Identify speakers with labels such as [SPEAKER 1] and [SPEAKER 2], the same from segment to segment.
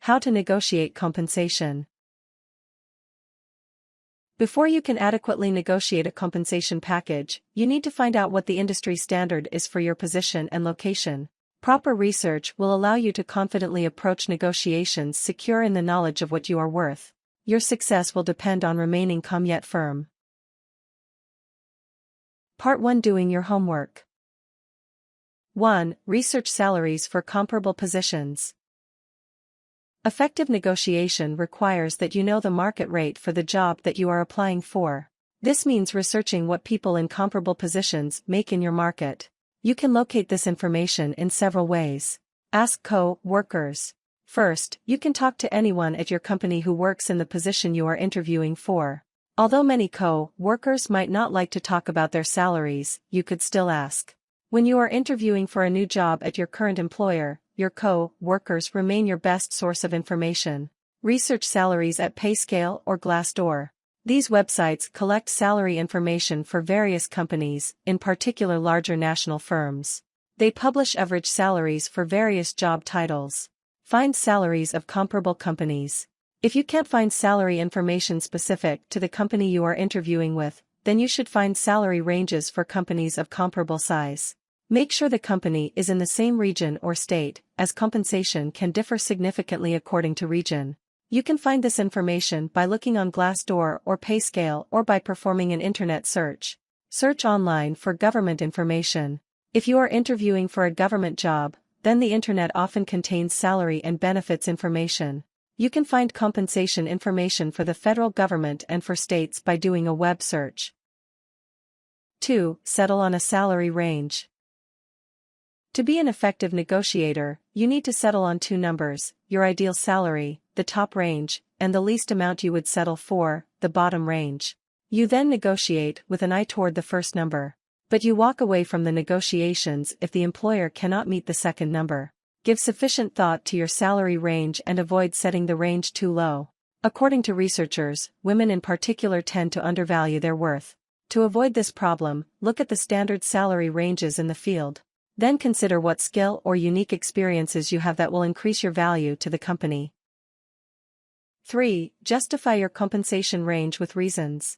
[SPEAKER 1] How to negotiate compensation. Before you can adequately negotiate a compensation package, you need to find out what the industry standard is for your position and location. Proper research will allow you to confidently approach negotiations secure in the knowledge of what you are worth. Your success will depend on remaining calm yet firm. Part 1. Doing your homework. 1. Research salaries for comparable positions. Effective negotiation requires that you know the market rate for the job that you are applying for. This means researching what people in comparable positions make in your market. You can locate this information in several ways. Ask co-workers. First, you can talk to anyone at your company who works in the position you are interviewing for. Although many co-workers might not like to talk about their salaries, you could still ask. When you are interviewing for a new job at your current employer, your co-workers remain your best source of information. Research salaries at PayScale or Glassdoor. These websites collect salary information for various companies, in particular larger national firms. They publish average salaries for various job titles. Find salaries of comparable companies. If you can't find salary information specific to the company you are interviewing with, then you should find salary ranges for companies of comparable size. Make sure the company is in the same region or state, as compensation can differ significantly according to region. You can find this information by looking on Glassdoor or PayScale or by performing an internet search. Search online for government information. If you are interviewing for a government job, then the internet often contains salary and benefits information. You can find compensation information for the federal government and for states by doing a web search. 2. Settle on a salary range. To be an effective negotiator, you need to settle on two numbers: your ideal salary, the top range, and the least amount you would settle for, the bottom range. You then negotiate with an eye toward the first number. But you walk away from the negotiations if the employer cannot meet the second number. Give sufficient thought to your salary range and avoid setting the range too low. According to researchers, women in particular tend to undervalue their worth. To avoid this problem, look at the standard salary ranges in the field. Then consider what skill or unique experiences you have that will increase your value to the company. 3. Justify your compensation range with reasons.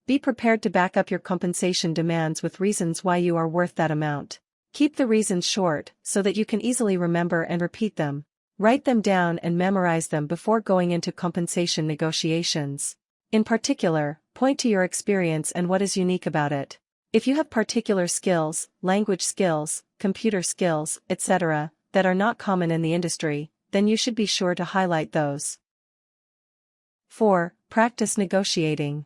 [SPEAKER 1] Be prepared to back up your compensation demands with reasons why you are worth that amount. Keep the reasons short, so that you can easily remember and repeat them. Write them down and memorize them before going into compensation negotiations. In particular, point to your experience and what is unique about it. If you have particular skills, language skills, computer skills, etc., that are not common in the industry, then you should be sure to highlight those. 4. Practice negotiating.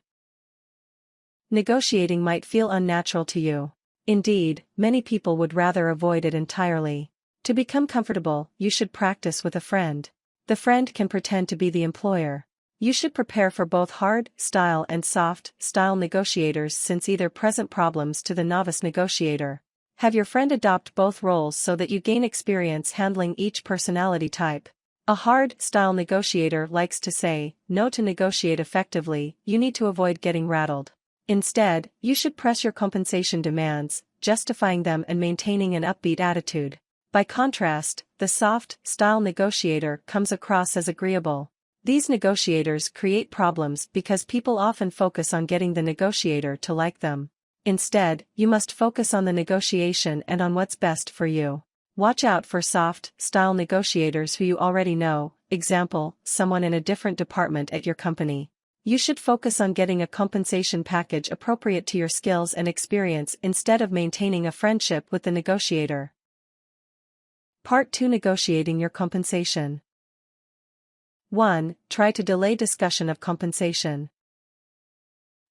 [SPEAKER 1] Negotiating might feel unnatural to you. Indeed, many people would rather avoid it entirely. To become comfortable, you should practice with a friend. The friend can pretend to be the employer. You should prepare for both hard-style and soft-style negotiators, since either present problems to the novice negotiator. Have your friend adopt both roles so that you gain experience handling each personality type. A hard-style negotiator likes to say no. To negotiate effectively, you need to avoid getting rattled. Instead, you should press your compensation demands, justifying them and maintaining an upbeat attitude. By contrast, the soft-style negotiator comes across as agreeable. These negotiators create problems because people often focus on getting the negotiator to like them. Instead, you must focus on the negotiation and on what's best for you. Watch out for soft-style negotiators who you already know, example, someone in a different department at your company. You should focus on getting a compensation package appropriate to your skills and experience instead of maintaining a friendship with the negotiator. Part 2. Negotiating your compensation. 1. Try to delay discussion of compensation.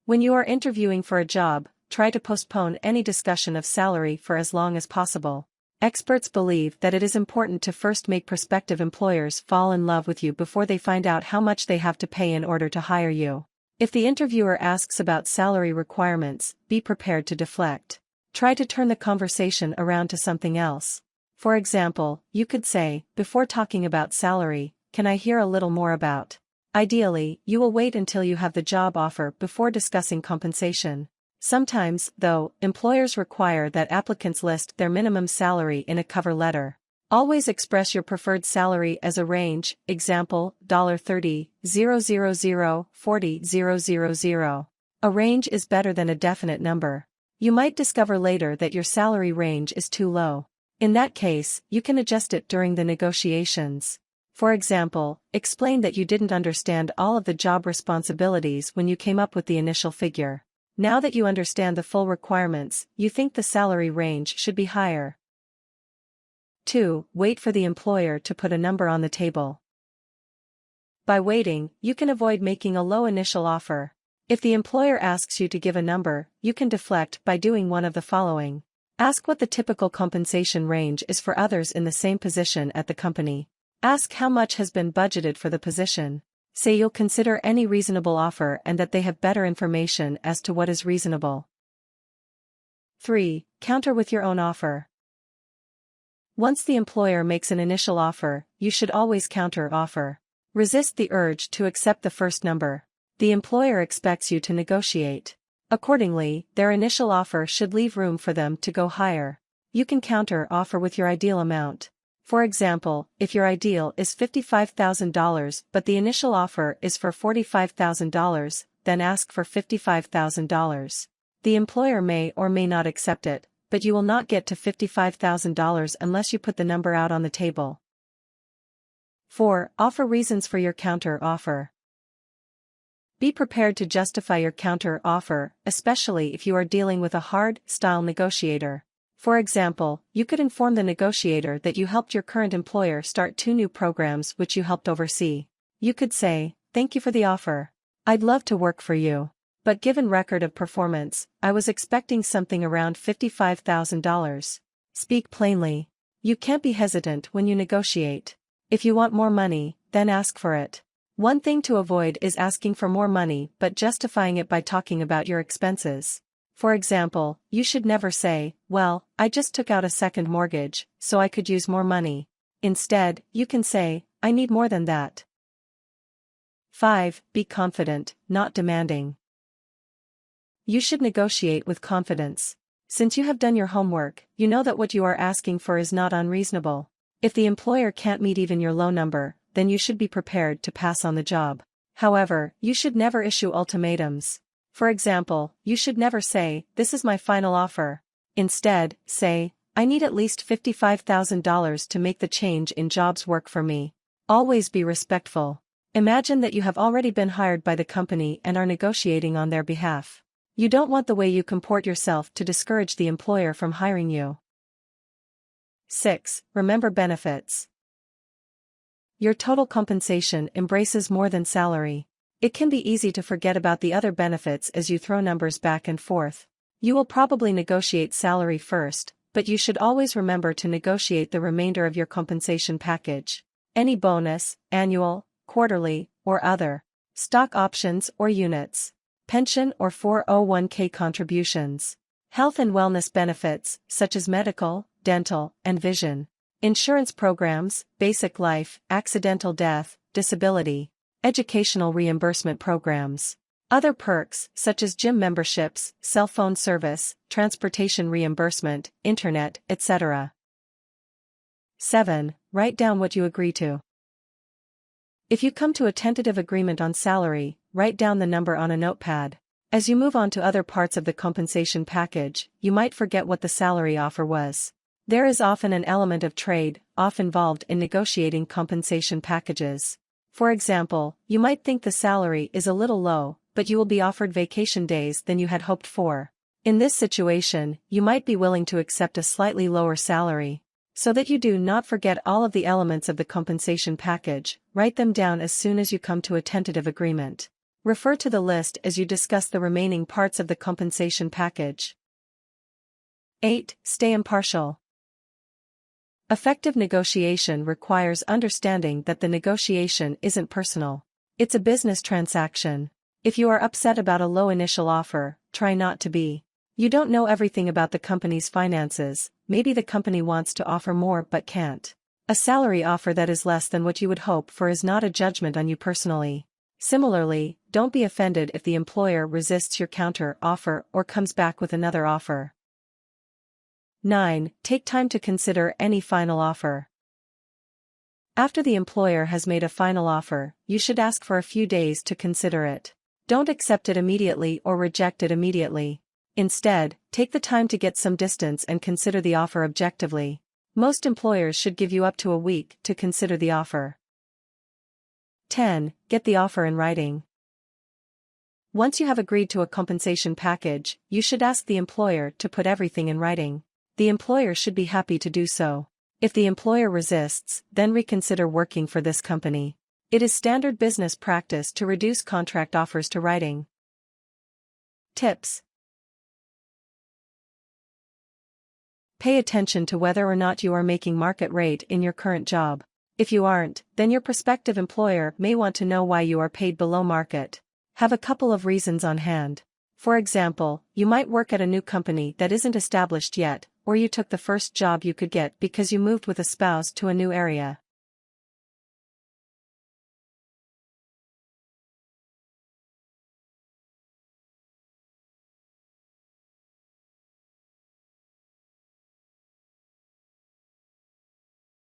[SPEAKER 1] When you are interviewing for a job, try to postpone any discussion of salary for as long as possible. Experts believe that it is important to first make prospective employers fall in love with you before they find out how much they have to pay in order to hire you. If the interviewer asks about salary requirements, be prepared to deflect. Try to turn the conversation around to something else. For example, you could say, before talking about salary, can I hear a little more about? Ideally, you will wait until you have the job offer before discussing compensation. Sometimes, though, employers require that applicants list their minimum salary in a cover letter. Always express your preferred salary as a range, example, $30,000, $40,000. A range is better than a definite number. You might discover later that your salary range is too low. In that case, you can adjust it during the negotiations. For example, explain that you didn't understand all of the job responsibilities when you came up with the initial figure. Now that you understand the full requirements, you think the salary range should be higher. 2. Wait for the employer to put a number on the table. By waiting, you can avoid making a low initial offer. If the employer asks you to give a number, you can deflect by doing one of the following. Ask what the typical compensation range is for others in the same position at the company. Ask how much has been budgeted for the position. Say you'll consider any reasonable offer and that they have better information as to what is reasonable. 3. Counter with your own offer. Once the employer makes an initial offer, you should always counter-offer. Resist the urge to accept the first number. The employer expects you to negotiate. Accordingly, their initial offer should leave room for them to go higher. You can counter-offer with your ideal amount. For example, if your ideal is $55,000 but the initial offer is for $45,000, then ask for $55,000. The employer may or may not accept it, but you will not get to $55,000 unless you put the number out on the table. 4. Offer reasons for your counter-offer. Be prepared to justify your counter-offer, especially if you are dealing with a hard-style negotiator. For example, you could inform the negotiator that you helped your current employer start 2 new programs which you helped oversee. You could say, "Thank you for the offer. I'd love to work for you. But given record of performance, I was expecting something around $55,000. Speak plainly. You can't be hesitant when you negotiate. If you want more money, then ask for it. One thing to avoid is asking for more money but justifying it by talking about your expenses. For example, you should never say, "Well, I just took out a second mortgage, so I could use more money." Instead, you can say, "I need more than that." 5. Be confident, not demanding. You should negotiate with confidence. Since you have done your homework, you know that what you are asking for is not unreasonable. If the employer can't meet even your low number, then you should be prepared to pass on the job. However, you should never issue ultimatums. For example, you should never say, "This is my final offer." Instead, say, "I need at least $55,000 to make the change in jobs work for me." Always be respectful. Imagine that you have already been hired by the company and are negotiating on their behalf. You don't want the way you comport yourself to discourage the employer from hiring you. 6. Remember benefits. Your total compensation embraces more than salary. It can be easy to forget about the other benefits as you throw numbers back and forth. You will probably negotiate salary first, but you should always remember to negotiate the remainder of your compensation package. Any bonus, annual, quarterly, or other, stock options or units, pension or 401k contributions, health and wellness benefits, such as medical, dental, and vision, insurance programs, basic life, accidental death, disability, educational reimbursement programs, other perks, such as gym memberships, cell phone service, transportation reimbursement, internet, etc. 7. Write down what you agree to. If you come to a tentative agreement on salary, write down the number on a notepad. As you move on to other parts of the compensation package, you might forget what the salary offer was. There is often an element of trade-off involved in negotiating compensation packages. For example, you might think the salary is a little low, but you will be offered vacation days than you had hoped for. In this situation, you might be willing to accept a slightly lower salary. So that you do not forget all of the elements of the compensation package, write them down as soon as you come to a tentative agreement. Refer to the list as you discuss the remaining parts of the compensation package. 8. Stay impartial. Effective negotiation requires understanding that the negotiation isn't personal. It's a business transaction. If you are upset about a low initial offer, try not to be. You don't know everything about the company's finances. Maybe the company wants to offer more but can't. A salary offer that is less than what you would hope for is not a judgment on you personally. Similarly, don't be offended if the employer resists your counter offer or comes back with another offer. 9. Take time to consider any final offer. After the employer has made a final offer, you should ask for a few days to consider it. Don't accept it immediately or reject it immediately. Instead, take the time to get some distance and consider the offer objectively. Most employers should give you up to a week to consider the offer. 10. Get the offer in writing. Once you have agreed to a compensation package, you should ask the employer to put everything in writing. The employer should be happy to do so. If the employer resists, then reconsider working for this company. It is standard business practice to reduce contract offers to writing. Tips. Pay attention to whether or not you are making market rate in your current job. If you aren't, then your prospective employer may want to know why you are paid below market. Have a couple of reasons on hand. For example, you might work at a new company that isn't established yet, or you took the first job you could get because you moved with a spouse to a new area.